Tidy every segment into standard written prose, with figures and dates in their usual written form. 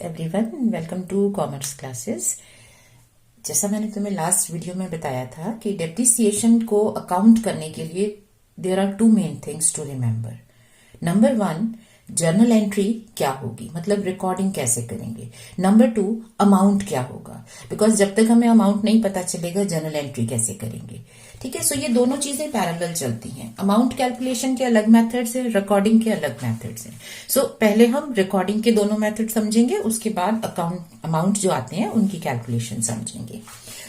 Everyone, welcome to commerce classes. जैसा मैंने तुम्हें लास्ट वीडियो में बताया था कि डेप्रिसिएशन को अकाउंट करने के लिए there are two main things to remember. Number one, journal entry क्या होगी, मतलब रिकॉर्डिंग कैसे करेंगे। नंबर टू, अमाउंट क्या होगा, बिकॉज जब तक हमें अमाउंट नहीं पता चलेगा जर्नल एंट्री कैसे करेंगे। ठीक है, सो ये दोनों चीजें पैरेलल चलती हैं। अमाउंट कैलकुलेशन के अलग मेथड्स हैं, रिकॉर्डिंग के अलग मेथड्स हैं। सो पहले हम रिकॉर्डिंग के दोनों मेथड समझेंगे, उसके बाद अमाउंट जो आते हैं उनकी कैलकुलेशन समझेंगे।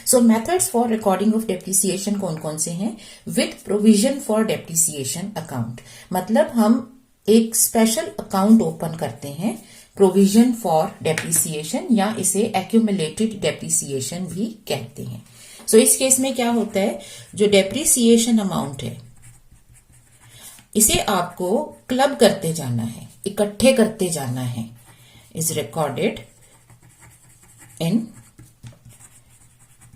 सो methods for recording of depreciation कौन कौन से हैं? With provision for depreciation account, मतलब हम एक स्पेशल अकाउंट ओपन करते हैं प्रोविजन फॉर डेप्रिसिएशन, या इसे एक्यूमुलेटेड डेप्रिसिएशन भी कहते हैं। सो इस केस में क्या होता है, जो डेप्रिसिएशन अमाउंट है इसे आपको क्लब करते जाना है, इकट्ठे करते जाना है। Is recorded in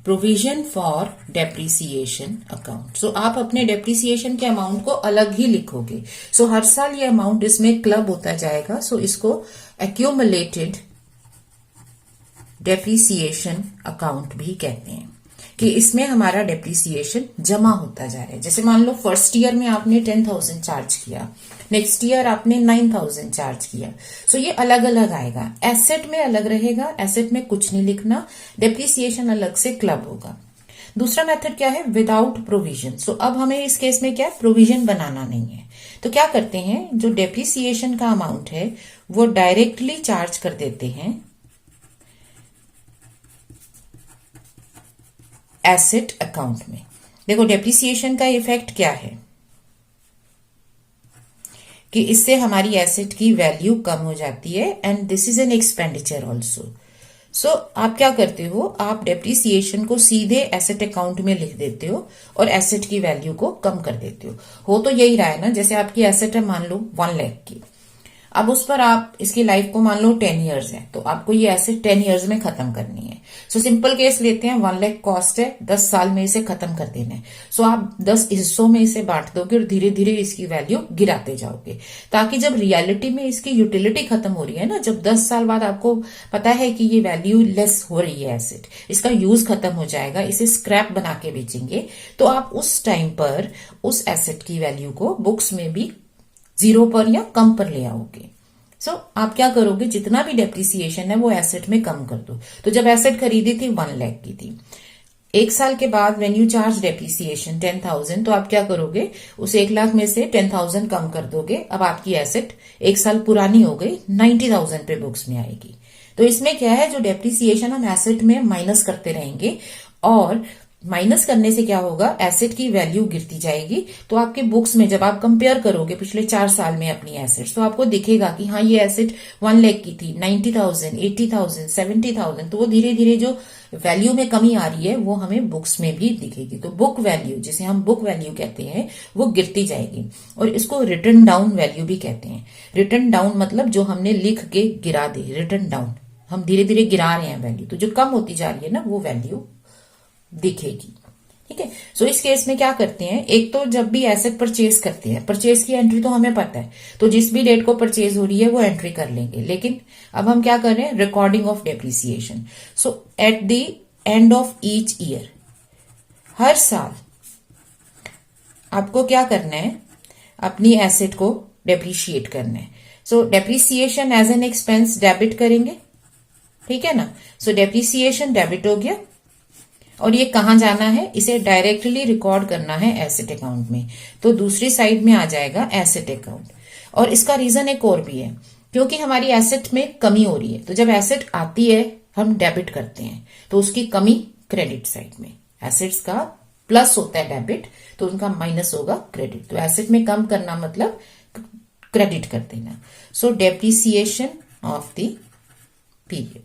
provision for depreciation account. So आप अपने डेप्रिसिएशन के अमाउंट को अलग ही लिखोगे। सो हर साल ये अमाउंट इसमें क्लब होता जाएगा। सो इसको एक्यूमुलेटेड डेप्रिसिएशन अकाउंट भी कहते हैं, कि इसमें हमारा डेप्रिसिएशन जमा होता जा रहा है। जैसे मान लो फर्स्ट ईयर में आपने 10,000 चार्ज किया, नेक्स्ट ईयर आपने 9,000 चार्ज किया। सो ये अलग अलग आएगा। एसेट में अलग रहेगा, एसेट में कुछ नहीं लिखना, डेप्रिसिएशन अलग से क्लब होगा। दूसरा मेथड क्या है? Without provision. सो अब हमें इस केस में क्या प्रोविजन बनाना नहीं है, तो क्या करते हैं, जो डेप्रिसिएशन का अमाउंट है वो डायरेक्टली चार्ज कर देते हैं एसेट अकाउंट में। देखो डेप्रिसिएशन का इफेक्ट क्या है कि इससे हमारी एसेट की वैल्यू कम हो जाती है, and this is an expenditure also. So आप क्या करते हो, आप डेप्रिसिएशन को सीधे एसेट अकाउंट में लिख देते हो और एसेट की वैल्यू को कम कर देते हो तो यही रहा है ना। जैसे आपकी एसेट है मान लो 1 लाख की, अब उस पर आप इसकी लाइफ को मान लो 10 इयर्स है, तो आपको ये एसेट 10 इयर्स में खत्म करनी है। सो सिंपल केस लेते हैं, 1 लाख कॉस्ट है, 10 साल में इसे खत्म कर देना है। सो आप 10 हिस्सों में इसे बांट दोगे और धीरे धीरे इसकी वैल्यू गिराते जाओगे, ताकि जब रियलिटी में इसकी यूटिलिटी खत्म हो रही है ना, जब 10 साल बाद आपको पता है कि ये वैल्यू लेस हो रही है एसेट, इसका यूज खत्म हो जाएगा, इसे स्क्रैप बना के बेचेंगे, तो आप उस टाइम पर उस एसेट की वैल्यू को बुक्स में भी 0 पर या कम पर ले आओगे। सो आप क्या करोगे, जितना भी डेप्रिसिएशन है वो एसेट में कम कर दो। तो जब एसेट खरीदी थी 1 लाख की थी, 1 साल के बाद व्हेन यू चार्ज डेप्रिसिएशन 10,000, तो आप क्या करोगे, उस 1 लाख में से 10,000 कम कर दोगे। अब आपकी एसेट 1 साल पुरानी हो गई, 90,000 पे बुक्स में आएगी। तो इसमें क्या है, जो डेप्रिसिएशन हम एसेट में माइनस करते रहेंगे, और माइनस करने से क्या होगा, एसेट की वैल्यू गिरती जाएगी। तो आपके बुक्स में जब आप कंपेयर करोगे पिछले 4 साल में अपनी एसेट्स, तो आपको दिखेगा कि हाँ ये एसेट 1 लाख की थी, 90,000, 80,000, 70,000, तो वो धीरे धीरे जो वैल्यू में कमी आ रही है वो हमें बुक्स में भी दिखेगी। तो बुक वैल्यू, जिसे हम बुक वैल्यू कहते हैं, वो गिरती जाएगी, और इसको रिटर्न डाउन वैल्यू भी कहते हैं। रिटर्न डाउन मतलब जो हमने लिख के गिरा दी, रिटर्न डाउन, हम धीरे धीरे गिरा रहे हैं वैल्यू, तो जो कम होती जा रही है ना वो वैल्यू दिखेगी। ठीक है, सो इस केस में क्या करते हैं, एक तो जब भी एसेट परचेज करते हैं, परचेज की एंट्री तो हमें पता है, तो जिस भी डेट को परचेज हो रही है वो एंट्री कर लेंगे। लेकिन अब हम क्या कर रहे हैं, recording of depreciation. So at the end of each year, हर साल आपको क्या करना है, अपनी एसेट को डेप्रिशिएट करना है। So depreciation as an expense debit करेंगे, ठीक है ना। सो डेप्रिसिएशन डेबिट हो गया, और ये कहां जाना है, इसे डायरेक्टली रिकॉर्ड करना है एसेट अकाउंट में, तो दूसरी साइड में आ जाएगा एसेट अकाउंट। और इसका रीजन एक और भी है, क्योंकि हमारी एसेट में कमी हो रही है, तो जब एसेट आती है हम डेबिट करते हैं, तो उसकी कमी क्रेडिट साइड में, एसेट्स का प्लस होता है डेबिट, तो उनका माइनस होगा क्रेडिट। तो एसेट में कम करना मतलब क्रेडिट कर देना। सो डेप्रिसिएशन ऑफ द पीरियड,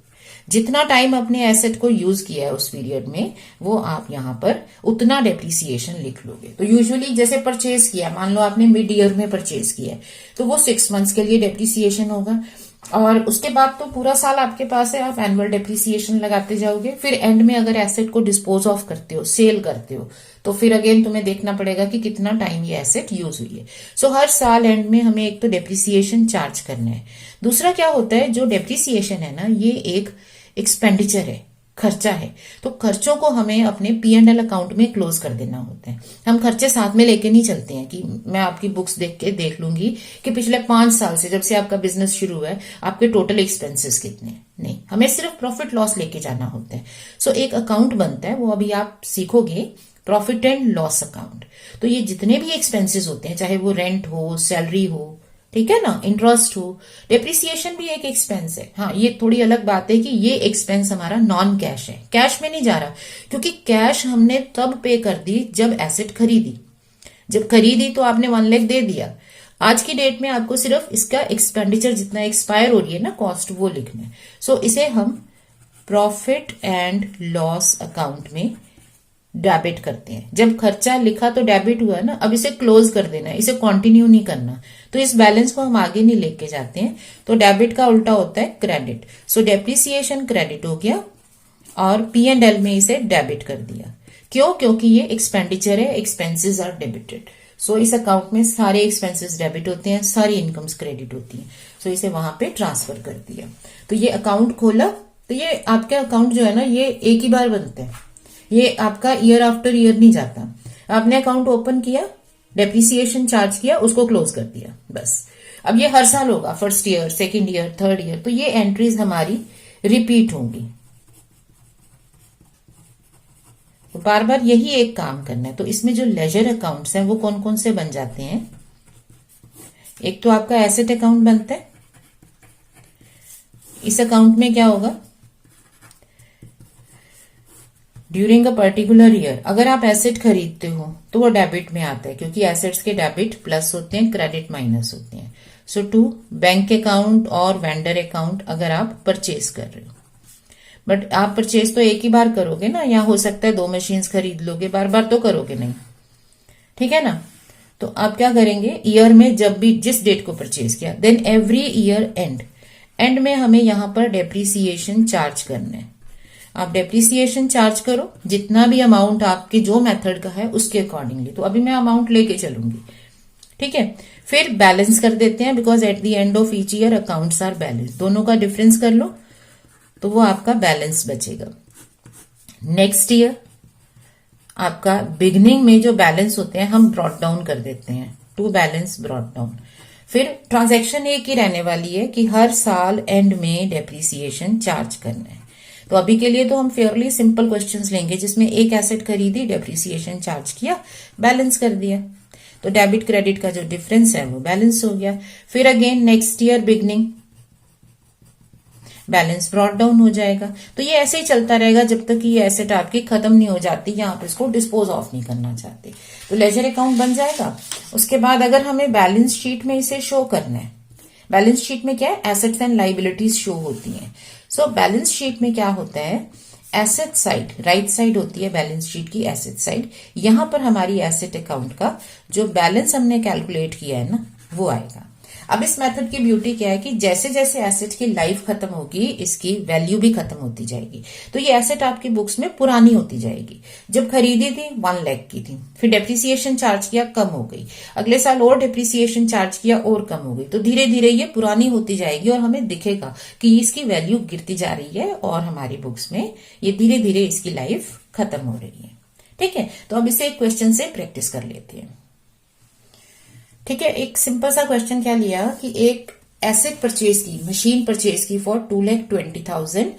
जितना टाइम अपने एसेट को यूज किया है उस पीरियड में, वो आप यहां पर उतना डेप्रिसिएशन लिख लोगे। तो यूजुअली जैसे परचेज किया, मान लो आपने मिड ईयर में परचेज किया है, तो वो 6 मंथ्स के लिए डेप्रिसिएशन होगा। और उसके बाद तो पूरा साल आपके पास है, आप एनुअल डेप्रिसिएशन लगाते जाओगे। फिर एंड में अगर एसेट को डिस्पोज ऑफ करते हो, सेल करते हो, तो फिर अगेन तुम्हें देखना पड़ेगा कि कितना टाइम ये एसेट यूज हुई है। सो हर साल एंड में हमें एक तो डेप्रिसिएशन चार्ज करना है। दूसरा क्या होता है, जो डेप्रिसिएशन है ना, ये एक एक्सपेंडिचर है, खर्चा है। तो खर्चों को हमें अपने P&L अकाउंट में क्लोज कर देना होता है। हम खर्चे साथ में लेके नहीं चलते हैं कि मैं आपकी बुक्स देख के देख लूंगी कि पिछले 5 साल से, जब से आपका बिजनेस शुरू हुआ है, आपके टोटल एक्सपेंसेस कितने हैं। नहीं, हमें सिर्फ प्रॉफिट लॉस लेके जाना होता है। सो एक अकाउंट बनता है, वो अभी आप सीखोगे, प्रॉफिट एंड लॉस अकाउंट। तो ये जितने भी एक्सपेंसेस होते हैं, चाहे वो रेंट हो, सैलरी हो, ठीक है ना, इंटरेस्ट हो, डेप्रिसिएशन भी एक एक्सपेंस है। हाँ, ये थोड़ी अलग बात है कि ये एक्सपेंस हमारा नॉन कैश है, कैश में नहीं जा रहा, क्योंकि कैश हमने तब पे कर दी जब एसेट खरीदी। जब खरीदी तो आपने 1 लाख दे दिया। आज की डेट में आपको सिर्फ इसका एक्सपेंडिचर जितना एक्सपायर हो रही है ना कॉस्ट, वो लिखना है। सो इसे हम प्रॉफिट एंड लॉस अकाउंट में डेबिट करते हैं। जब खर्चा लिखा तो डेबिट हुआ ना, अब इसे क्लोज कर देना है, इसे कंटिन्यू नहीं करना। तो इस बैलेंस को हम आगे नहीं लेके जाते हैं। तो डेबिट का उल्टा होता है क्रेडिट। सो डेप्रिसिएशन क्रेडिट हो गया और P&L में इसे डेबिट कर दिया। क्यों? क्योंकि ये एक्सपेंडिचर है, एक्सपेंसेस आर डेबिटेड। सो इस अकाउंट में सारे एक्सपेंसेस डेबिट होते हैं, सारी इनकम्स क्रेडिट होती हैं। सो इसे वहां पे ट्रांसफर कर दिया। तो ये अकाउंट खोला, तो ये आपके अकाउंट जो है ना, ये एक ही बार बनते हैं, ये आपका ईयर आफ्टर ईयर नहीं जाता। आपने अकाउंट ओपन किया, डेप्रिसिएशन चार्ज किया, उसको क्लोज कर दिया, बस। अब ये हर साल होगा, first year, second year, third year, तो ये एंट्रीज हमारी रिपीट होंगी। तो बार बार यही एक काम करना है। तो इसमें जो लेजर अकाउंट्स हैं वो कौन कौन से बन जाते हैं? एक तो आपका एसेट अकाउंट बनता है। इस अकाउंट में क्या होगा, ड्यूरिंग अ पर्टिकुलर ईयर अगर आप एसेट खरीदते हो तो वो डेबिट में आता है, क्योंकि एसेट्स के डेबिट प्लस होते हैं, क्रेडिट माइनस होते हैं। सो 2 बैंक अकाउंट और वेंडर अकाउंट अगर आप परचेज कर रहे हो। बट आप परचेज तो एक ही बार करोगे ना, या हो सकता है 2 मशीन्स खरीद लोगे, बार बार तो करोगे नहीं, ठीक है ना। तो आप क्या करेंगे, ईयर में जब भी जिस डेट को परचेज किया, देन एवरी ईयर एंड में हमें यहां पर डेप्रिसिएशन चार्ज करना है। आप डेप्रिसिएशन चार्ज करो जितना भी अमाउंट आपके जो मेथड का है उसके अकॉर्डिंगली। तो अभी मैं अमाउंट लेके चलूंगी, ठीक है। फिर बैलेंस कर देते हैं, because at the end of each year accounts are balance. दोनों का डिफरेंस कर लो तो वो आपका बैलेंस बचेगा। नेक्स्ट ईयर आपका बिगनिंग में जो बैलेंस होते हैं हम ब्रॉट डाउन कर देते हैं, टू बैलेंस ब्रॉट डाउन। फिर ट्रांजैक्शन एक ही रहने वाली है कि हर साल एंड में डेप्रिसिएशन चार्ज करना है। तो अभी के लिए तो हम फेयरली सिंपल क्वेश्चंस लेंगे जिसमें एक एसेट खरीदी, डेप्रिसिएशन चार्ज किया, बैलेंस कर दिया। तो डेबिट क्रेडिट का जो डिफरेंस है वो बैलेंस हो गया। फिर again next year beginning, balance brought down हो जाएगा। तो ये ऐसे ही चलता रहेगा जब तक ये एसेट आपकी खत्म नहीं हो जाती या आप इसको डिस्पोज ऑफ नहीं करना चाहते। तो लेजर अकाउंट बन जाएगा। उसके बाद अगर हमें बैलेंस शीट में इसे शो करना है, बैलेंस शीट में क्या है, एसेट्स एंड लाइबिलिटीज शो होती हैं। सो बैलेंस शीट में क्या होता है, एसेट साइड राइट साइड होती है बैलेंस शीट की, एसेट साइड। यहां पर हमारी एसेट अकाउंट का जो बैलेंस हमने कैलकुलेट किया है ना वो आएगा। अब इस मेथड की ब्यूटी क्या है कि जैसे जैसे एसेट की लाइफ खत्म होगी इसकी वैल्यू भी खत्म होती जाएगी। तो ये एसेट आपकी बुक्स में पुरानी होती जाएगी। जब खरीदी थी 1 लाख की थी, फिर डेप्रिसिएशन चार्ज किया, कम हो गई, अगले साल और डेप्रिसिएशन चार्ज किया और कम हो गई। तो धीरे धीरे ये पुरानी होती जाएगी और हमें दिखेगा कि इसकी वैल्यू गिरती जा रही है और हमारी बुक्स में ये धीरे धीरे इसकी लाइफ खत्म हो रही है। ठीक है, तो अब इसे एक क्वेश्चन से प्रैक्टिस कर लेते हैं। ठीक है, एक सिंपल सा क्वेश्चन क्या लिया कि एक एसेट परचेज की, मशीन परचेज की फॉर 2,20,000।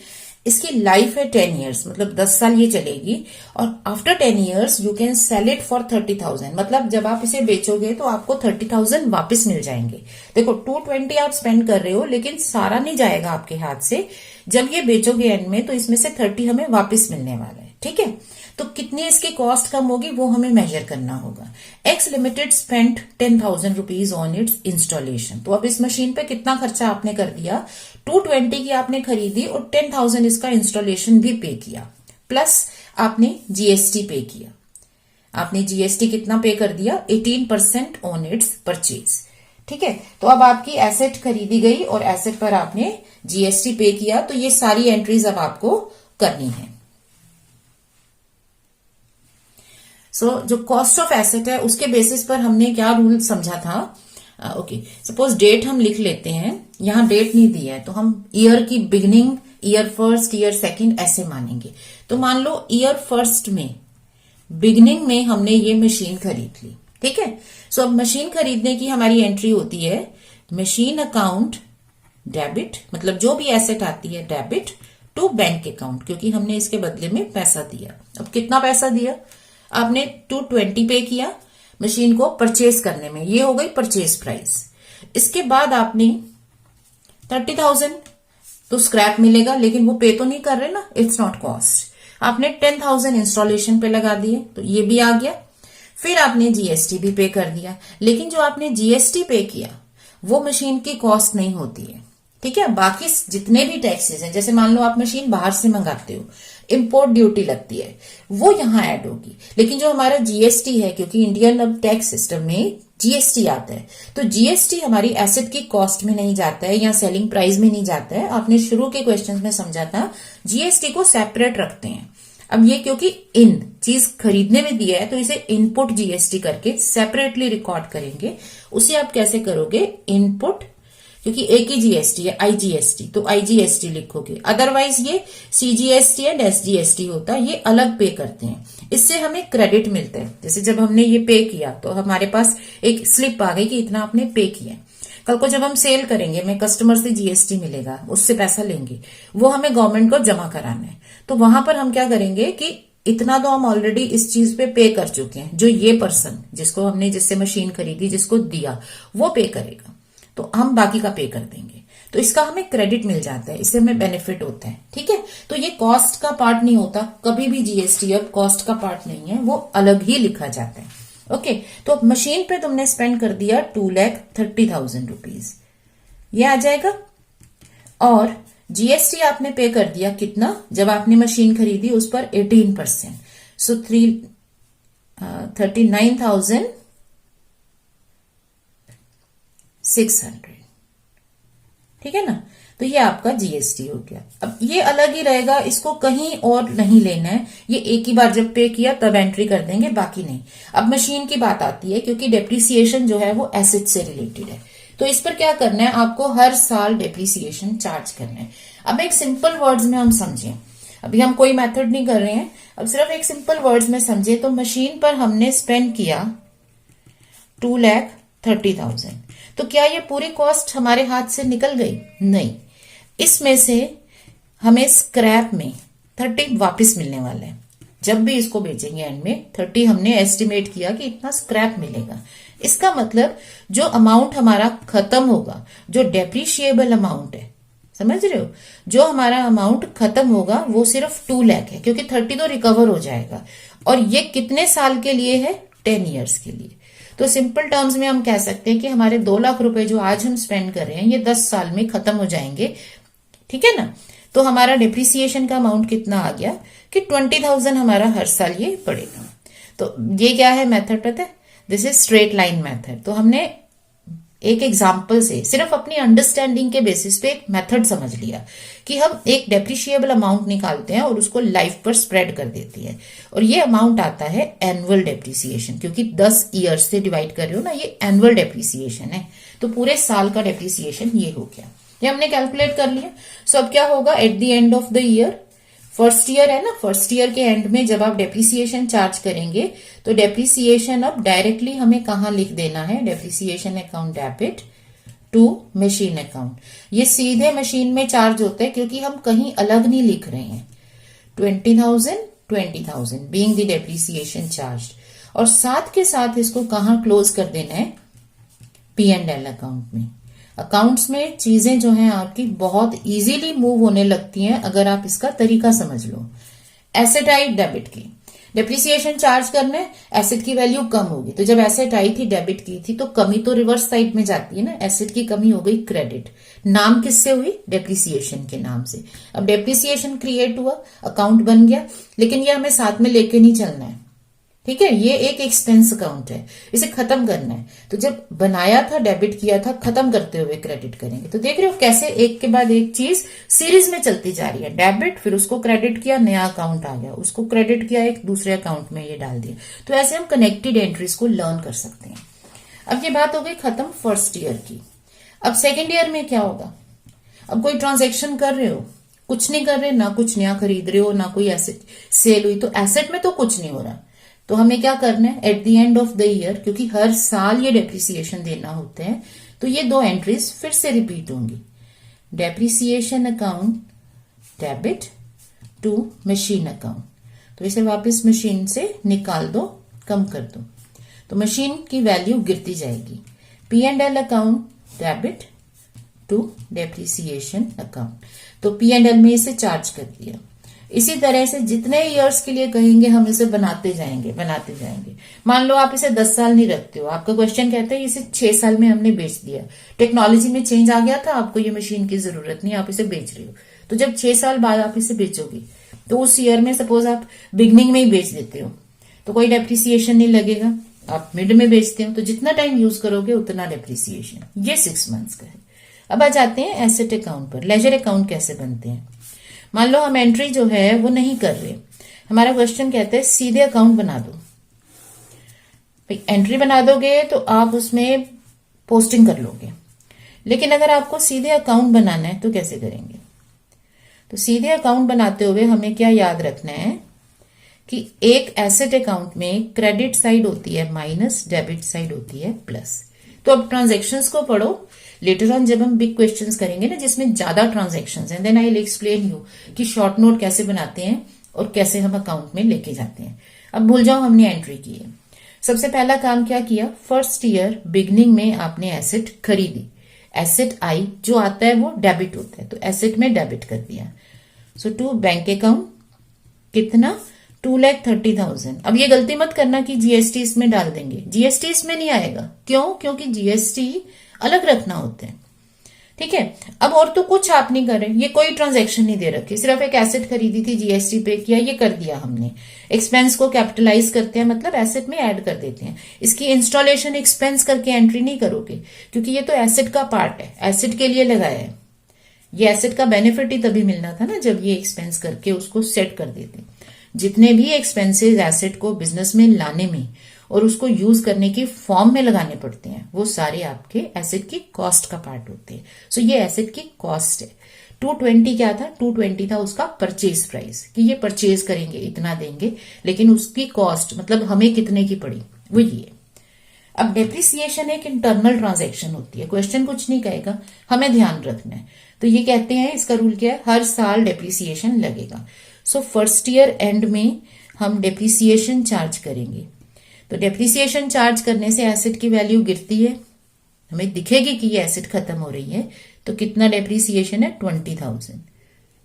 इसकी लाइफ है 10 ईयर्स, मतलब 10 साल ये चलेगी और after 10 years you can sell it for 30,000। मतलब जब आप इसे बेचोगे तो आपको 30,000 वापस मिल जाएंगे। देखो 220 आप स्पेंड कर रहे हो लेकिन सारा नहीं जाएगा आपके हाथ से। जब ये बेचोगे एंड में तो इसमें से 30 हमें वापस मिलने वाला है। ठीक है, तो कितनी इसकी कॉस्ट कम होगी वो हमें मेजर करना होगा। X limited spent 10,000 rupees on it's installation. तो अब इस मशीन पे कितना खर्चा आपने कर दिया, 220 की आपने खरीदी और 10,000 इसका इंस्टॉलेशन भी पे किया, प्लस आपने जीएसटी पे किया। आपने जीएसटी कितना पे कर दिया, 18% ऑन इट्स परचेज। ठीक है। तो अब आपकी एसेट खरीदी गई और एसेट पर आपने जीएसटी पे किया, तो ये सारी एंट्रीज अब आपको करनी है। जो कॉस्ट ऑफ एसेट है उसके बेसिस पर हमने क्या रूल समझा था। ओके, सपोज डेट हम लिख लेते हैं, यहां डेट नहीं दी है तो हम ईयर की beginning, year first, year second ऐसे मानेंगे। तो मान लो ईयर फर्स्ट में बिगिनिंग में हमने ये मशीन खरीद ली, ठीक है। सो अब मशीन खरीदने की हमारी एंट्री होती है मशीन अकाउंट डेबिट, मतलब जो भी एसेट आती है डेबिट टू बैंक अकाउंट, क्योंकि हमने इसके बदले में पैसा दिया। अब कितना पैसा दिया आपने, 220 पे किया मशीन को परचेज करने में, ये हो गई परचेज प्राइस। इसके बाद आपने 30,000 तो स्क्रैप मिलेगा, लेकिन वो पे तो नहीं कर रहे ना, इट्स नॉट कॉस्ट। आपने 10,000 इंस्टॉलेशन पे लगा दिए तो ये भी आ गया। फिर आपने जीएसटी भी पे कर दिया, लेकिन जो आपने जीएसटी पे किया वो मशीन की कॉस्ट नहीं होती है, ठीक है। बाकी जितने भी टैक्सेस हैं, जैसे मान लो आप मशीन बाहर से मंगाते हो, इंपोर्ट ड्यूटी लगती है, वो यहां ऐड होगी। लेकिन जो हमारा जीएसटी है, क्योंकि इंडियन अब टैक्स सिस्टम में जीएसटी आता है, तो जीएसटी हमारी एसेट की कॉस्ट में नहीं जाता है या सेलिंग प्राइस में नहीं जाता है। आपने शुरू के क्वेश्चन में समझा था, जीएसटी को सेपरेट रखते हैं। अब ये क्योंकि इन चीज खरीदने में दिया है तो इसे इनपुट जीएसटी करके सेपरेटली रिकॉर्ड करेंगे। उसे आप कैसे करोगे, इनपुट, क्योंकि एक ही जीएसटी है आईजीएसटी, तो आईजीएसटी लिखोगे। अदरवाइज ये सीजीएसटी एंड एसजीएसटी होता है, ये अलग पे करते हैं, इससे हमें क्रेडिट मिलता है। जैसे जब हमने ये पे किया तो हमारे पास एक स्लिप आ गई कि इतना आपने पे किया। कल को जब हम सेल करेंगे, हमें कस्टमर से जीएसटी मिलेगा, उससे पैसा लेंगे, वो हमें गवर्नमेंट को जमा कराना है। तो वहां पर हम क्या करेंगे कि इतना तो हम ऑलरेडी इस चीज पे कर चुके हैं, जो ये पर्सन जिसको हमने, जिससे मशीन खरीदी, जिसको दिया, वो पे करेगा, तो हम बाकी का पे कर देंगे। तो इसका हमें क्रेडिट मिल जाता है, इससे हमें बेनिफिट होता है, ठीक है। तो ये कॉस्ट का पार्ट नहीं होता, कभी भी जीएसटी अब कॉस्ट का पार्ट नहीं है, वो अलग ही लिखा जाता है। ओके, तो मशीन पे तुमने स्पेंड कर दिया 2,30,000 रुपीज, ये आ जाएगा। और जीएसटी आपने पे कर दिया कितना, जब आपने मशीन खरीदी उस पर 18%, सो 39,600, ठीक है ना। तो ये आपका जीएसटी हो गया। अब ये अलग ही रहेगा, इसको कहीं और नहीं लेना है, ये एक ही बार जब पे किया तब एंट्री कर देंगे, बाकी नहीं। अब मशीन की बात आती है, क्योंकि डेप्रिसिएशन जो है वो एसेट से रिलेटेड है, तो इस पर क्या करना है, आपको हर साल डेप्रिसिएशन चार्ज करना है। अब एक सिंपल वर्ड्स में हम समझें, अभी हम कोई मेथड नहीं कर रहे हैं, अब सिर्फ एक सिंपल वर्ड्स में समझे तो मशीन पर हमने स्पेंड किया 2,30,000, तो क्या ये पूरी कॉस्ट हमारे हाथ से निकल गई? नहीं, इसमें से हमें स्क्रैप में 30 वापस मिलने वाला है। जब भी इसको बेचेंगे एंड में 30 हमने एस्टिमेट किया कि इतना स्क्रैप मिलेगा। इसका मतलब जो अमाउंट हमारा खत्म होगा, जो डेप्रिशिएबल अमाउंट है, समझ रहे हो, जो हमारा अमाउंट खत्म होगा वो सिर्फ 2 लाख है, क्योंकि 30 तो रिकवर हो जाएगा। और ये कितने साल के लिए है? 10 ईयर्स के लिए। तो सिंपल टर्म्स में हम कह सकते हैं कि हमारे 2 लाख रुपए जो आज हम स्पेंड कर रहे हैं, ये 10 साल में खत्म हो जाएंगे, ठीक है ना। तो हमारा डिप्रिसिएशन का अमाउंट कितना आ गया कि 20,000 हमारा हर साल ये पड़ेगा। तो ये क्या है मेथड, पता है, this is straight line method. तो हमने एक एग्जाम्पल से, सिर्फ अपनी अंडरस्टैंडिंग के बेसिस पे एक मेथड समझ लिया कि हम एक डेप्रिशिएबल अमाउंट निकालते हैं और उसको लाइफ पर स्प्रेड कर देती है, और ये अमाउंट आता है एनुअल डेप्रिसिएशन, क्योंकि 10 ईयर्स से डिवाइड कर रहे हो ना, ये एनुअल डेप्रिसिएशन है। तो पूरे साल का डेप्रिसिएशन ये हो गया, ये हमने कैलकुलेट कर लिया। सो अब क्या होगा, eight the end of the year, first year है ना, फर्स्ट ईयर के एंड में जब आप डेप्रिसिएशन चार्ज करेंगे तो डेप्रिसिएशन अब डायरेक्टली हमें कहां लिख देना है, depreciation account debit to machine account. ये सीधे मशीन में चार्ज होता है, क्योंकि हम कहीं अलग नहीं लिख रहे हैं। 20,000 बीइंग द डेप्रिसिएशन चार्ज, और साथ के साथ इसको कहां क्लोज कर देना है, P&L अकाउंट में। अकाउंट्स में चीजें जो हैं आपकी बहुत इजीली मूव होने लगती हैं अगर आप इसका तरीका समझ लो। एसेट आई डेबिट की, डेप्रिसिएशन चार्ज करने, एसेट की वैल्यू कम होगी, तो जब एसेट आई थी डेबिट की थी तो कमी तो रिवर्स साइड में जाती है ना, एसेट की कमी हो गई क्रेडिट। नाम किससे हुई? डेप्रिसिएशन के नाम से। अब डेप्रिसिएशन क्रिएट हुआ, अकाउंट बन गया, लेकिन ये हमें साथ में लेके नहीं चलना है, ठीक है, ये एक एक्सपेंस अकाउंट है, इसे खत्म करना है। तो जब बनाया था, डेबिट किया था, खत्म करते हुए क्रेडिट करेंगे। तो देख रहे हो कैसे एक के बाद एक चीज सीरीज में चलती जा रही है। डेबिट, फिर उसको क्रेडिट किया, नया अकाउंट आ गया, उसको क्रेडिट किया, एक दूसरे अकाउंट में ये डाल दिया। तो ऐसे हम कनेक्टेड एंट्रीज को लर्न कर सकते हैं। अब ये बात हो गई खत्म फर्स्ट ईयर की। अब सेकेंड ईयर में क्या होगा? अब कोई ट्रांजेक्शन कर रहे हो, कुछ नहीं कर रहे, ना कुछ नया खरीद रहे हो, ना कोई एसेट सेल हुई, तो एसेट में तो कुछ नहीं हो रहा। तो हमें क्या करना है, eight the end of the year, क्योंकि हर साल ये डेप्रिसिएशन देना होता है, तो ये दो एंट्रीज फिर से रिपीट होंगी। Depreciation account debit to machine account. तो इसे वापस मशीन से निकाल दो, कम कर दो, तो मशीन की वैल्यू गिरती जाएगी। P&L account debit to depreciation account. तो P&L में इसे चार्ज कर दिया। इसी तरह से जितने ईयर्स के लिए कहेंगे हम इसे बनाते जाएंगे, बनाते जाएंगे। मान लो आप इसे 10 साल नहीं रखते हो, आपका क्वेश्चन कहता है इसे 6 साल में हमने बेच दिया, टेक्नोलॉजी में चेंज आ गया था, आपको ये मशीन की जरूरत नहीं, आप इसे बेच रहे हो। तो जब 6 साल बाद आप इसे बेचोगे, तो उस ईयर में सपोज आप बिगनिंग में ही बेच देते हो, तो कोई डेप्रिसिएशन नहीं लगेगा। आप मिड में बेचते हो, तो जितना टाइम यूज करोगे उतना डेप्रिसिएशन। ये 6 मंथ्स का है। अब आ जाते हैं एसेट अकाउंट पर। लेजर अकाउंट कैसे बनते हैं? मान लो हम एंट्री जो है वो नहीं कर रहे, हमारा क्वेश्चन कहता है सीधे अकाउंट बना दो। एंट्री बना दोगे तो आप उसमें पोस्टिंग कर लोगे, लेकिन अगर आपको सीधे अकाउंट बनाना है तो कैसे करेंगे? तो सीधे अकाउंट बनाते हुए हमें क्या याद रखना है कि एक एसेट अकाउंट में क्रेडिट साइड होती है माइनस, डेबिट साइड होती है प्लस। तो अब ट्रांजैक्शंस को पढ़ो, लेटर ऑन जब हम बिग क्वेश्चंस करेंगे ना जिसमें ज्यादा ट्रांजैक्शंस हैं, then I will explain you कि शॉर्ट नोट कैसे बनाते हैं और कैसे हम अकाउंट में लेके जाते हैं। अब भूल जाओ हमने एंट्री की है। सबसे पहला काम क्या किया, फर्स्ट ईयर बिगनिंग में आपने एसेट खरीदी, एसेट आई, जो आता है वो डेबिट होता है, तो एसेट में डेबिट कर दिया। सो टू बैंक अकाउंट कितना, 2,30,000। अब ये गलती मत करना कि जीएसटी इसमें डाल देंगे, जीएसटी इसमें नहीं आएगा। क्यों? क्योंकि जीएसटी अलग रखना होता है, ठीक है। अब और तो कुछ आप नहीं कर रहे, ये कोई ट्रांजैक्शन नहीं दे रखी, सिर्फ एक एसेट खरीदी थी, जीएसटी पे किया, ये कर दिया हमने। एक्सपेंस को कैपिटलाइज करते हैं, मतलब एसेट में ऐड कर देते हैं। इसकी इंस्टॉलेशन एक्सपेंस करके एंट्री नहीं करोगे, क्योंकि ये तो एसेट का पार्ट है, एसेट के लिए लगाया है। ये एसेट का बेनिफिट ही तभी मिलना था ना जब ये एक्सपेंस करके उसको सेट कर देते। जितने भी एक्सपेंसेस एसेट को बिजनेस में लाने में और उसको यूज करने की फॉर्म में लगाने पड़ते हैं, वो सारे आपके एसेट की कॉस्ट का पार्ट होते हैं। सो ये एसेट की कॉस्ट है। 220 क्या था, 220 था उसका परचेज प्राइस, कि ये परचेज करेंगे इतना देंगे, लेकिन उसकी कॉस्ट मतलब हमें कितने की पड़ी वो ये। अब डेप्रिसिएशन एक इंटरनल ट्रांजैक्शन होती है, क्वेश्चन कुछ नहीं कहेगा, हमें ध्यान रखना है। तो ये कहते हैं इसका रूल क्या है, हर साल डेप्रिसिएशन लगेगा। सो फर्स्ट ईयर एंड में हम डेप्रिसिएशन चार्ज करेंगे। तो डेप्रिसिएशन चार्ज करने से एसेट की वैल्यू गिरती है, हमें दिखेगी कि ये एसेट खत्म हो रही है। तो कितना डेप्रिसिएशन है, 20,000।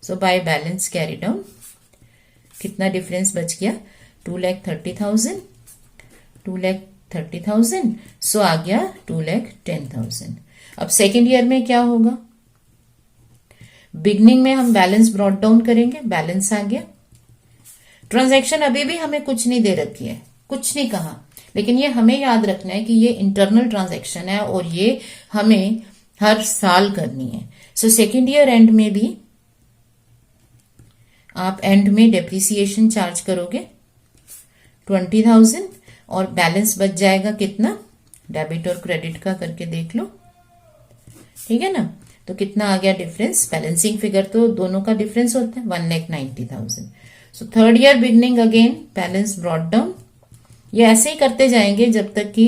सो बाय बैलेंस कैरी डाउन कितना डिफरेंस बच गया, 2,30,000, 2,30,000। सो आ गया 2,10,000। अब सेकेंड ईयर में क्या होगा, बिगनिंग में हम बैलेंस ब्रॉट डाउन करेंगे, बैलेंस आ गया। ट्रांजैक्शन अभी भी हमें कुछ नहीं दे रखी है, कुछ नहीं कहा, लेकिन ये हमें याद रखना है कि ये इंटरनल ट्रांजैक्शन है और ये हमें हर साल करनी है। सो सेकेंड ईयर एंड में भी आप एंड में डेप्रिसिएशन चार्ज करोगे 20,000 और बैलेंस बच जाएगा कितना, डेबिट और क्रेडिट का करके देख लो, ठीक है ना। तो कितना आ गया डिफरेंस, बैलेंसिंग फिगर तो दोनों का डिफरेंस होता है, 1,90,000। So third year beginning again balance brought down. ये ऐसे ही करते जाएंगे जब तक कि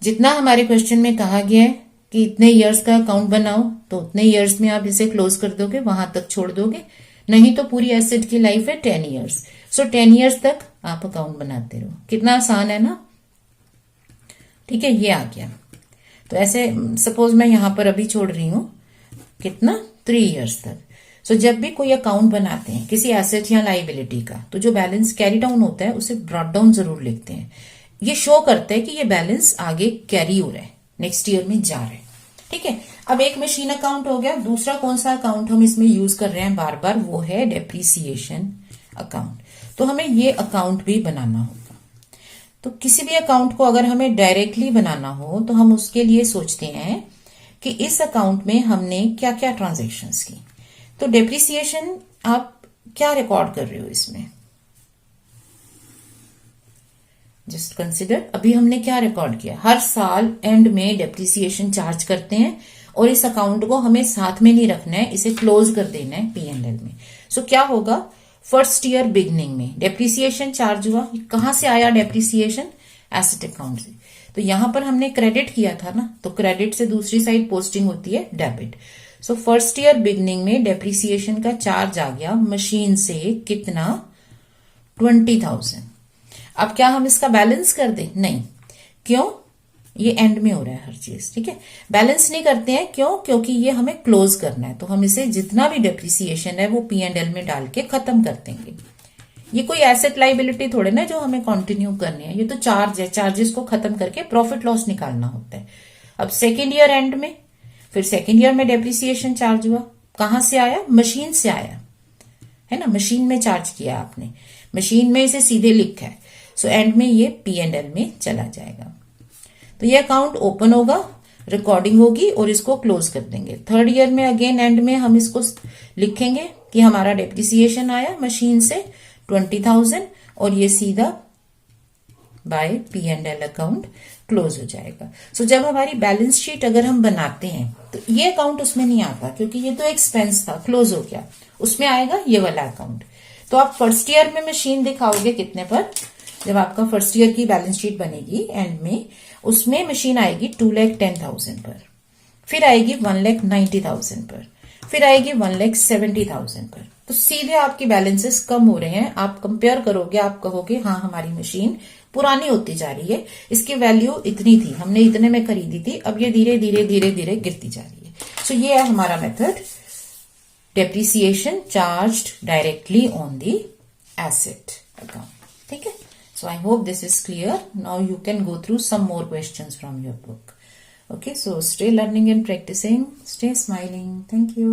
जितना हमारे क्वेश्चन में कहा गया है कि इतने इयर्स का अकाउंट बनाओ, तो उतने इयर्स में आप इसे क्लोज कर दोगे, वहां तक छोड़ दोगे। नहीं तो पूरी एसेट की लाइफ है 10 इयर्स। सो 10 इयर्स तक आप अकाउंट बनाते रहो। कितना आसान है ना, ठीक है। ये आ गया। तो ऐसे सपोज मैं यहां पर अभी छोड़ रही हूं कितना, 3 इयर्स तक। सो जब भी कोई अकाउंट बनाते हैं किसी एसेट या लाइबिलिटी का, तो जो बैलेंस कैरी डाउन होता है उसे ब्रॉट डाउन जरूर लिखते हैं। ये शो करता है कि ये बैलेंस आगे कैरी हो रहा है, नेक्स्ट ईयर में जा रहा है, ठीक है। अब एक मशीन अकाउंट हो गया। दूसरा कौन सा अकाउंट हम इसमें यूज कर रहे हैं बार बार, वो है डेप्रिसिएशन अकाउंट। तो हमें ये अकाउंट भी बनाना होगा। तो किसी भी अकाउंट को अगर हमें डायरेक्टली बनाना हो तो हम उसके लिए सोचते हैं कि इस अकाउंट में हमने क्या क्या ट्रांजेक्शन्स की। तो डेप्रिसिएशन आप क्या रिकॉर्ड कर रहे हो इसमें, जस्ट कंसिडर अभी हमने क्या रिकॉर्ड किया। हर साल एंड में डेप्रिसिएशन चार्ज करते हैं और इस अकाउंट को हमें साथ में नहीं रखना है, इसे क्लोज कर देना है P&L में। सो क्या होगा, फर्स्ट ईयर बिगनिंग में डेप्रिसिएशन चार्ज हुआ। कहां से आया डेप्रिसिएशन, एसेट अकाउंट से। तो यहां पर हमने क्रेडिट किया था ना, तो क्रेडिट से दूसरी साइड पोस्टिंग होती है debit. So first year beginning में डेप्रिसिएशन का चार्ज आ गया मशीन से, कितना, 20,000। अब क्या हम इसका बैलेंस कर दें, नहीं, क्यों, ये एंड में हो रहा है हर चीज, ठीक है। बैलेंस नहीं करते हैं, क्यों, क्योंकि ये हमें क्लोज करना है। तो हम इसे जितना भी डेप्रिसिएशन है वो P&L में डाल के खत्म कर देंगे। ये कोई एसेट लाइबिलिटी थोड़े ना जो हमें कंटिन्यू करनी है, ये तो चार्ज है, चार्जेस को खत्म करके प्रॉफिट लॉस निकालना होता है। अब सेकेंड ईयर एंड में, फिर सेकेंड ईयर में डेप्रिसिएशन चार्ज हुआ, कहां से आया, मशीन से आया, है ना, मशीन में चार्ज किया आपने, मशीन में इसे सीधे लिखा है। सो एंड में ये P&L में चला जाएगा। तो ये अकाउंट ओपन होगा, रिकॉर्डिंग होगी और इसको क्लोज कर देंगे। थर्ड ईयर में अगेन एंड में हम इसको लिखेंगे कि हमारा डेप्रिसिएशन आया मशीन से 20,000 और ये सीधा बाय P&L अकाउंट क्लोज हो जाएगा। सो जब हमारी बैलेंस शीट अगर हम बनाते हैं तो ये अकाउंट उसमें नहीं आता, क्योंकि ये तो एक्सपेंस था, क्लोज हो गया। उसमें आएगा ये वाला अकाउंट। तो आप फर्स्ट ईयर में मशीन दिखाओगे कितने पर, जब आपका फर्स्ट ईयर की बैलेंस शीट बनेगी एंड में, उसमें मशीन आएगी 2,10,000 पर, फिर आएगी 1,90,000 पर, फिर आएगी 1,70,000 पर। तो सीधे आपकी बैलेंसेस कम हो रहे हैं। आप कंपेयर करोगे, आप कहोगे हाँ हमारी मशीन पुरानी होती जा रही है, इसकी वैल्यू इतनी थी, हमने इतने में खरीदी थी, अब ये धीरे धीरे धीरे धीरे गिरती जा रही है। सो ये है हमारा method, depreciation charged directly on the asset account, ठीक है। So I hope this is clear. Now you can go through some more questions from your book. Okay, so stay learning and practicing. Stay smiling. Thank you.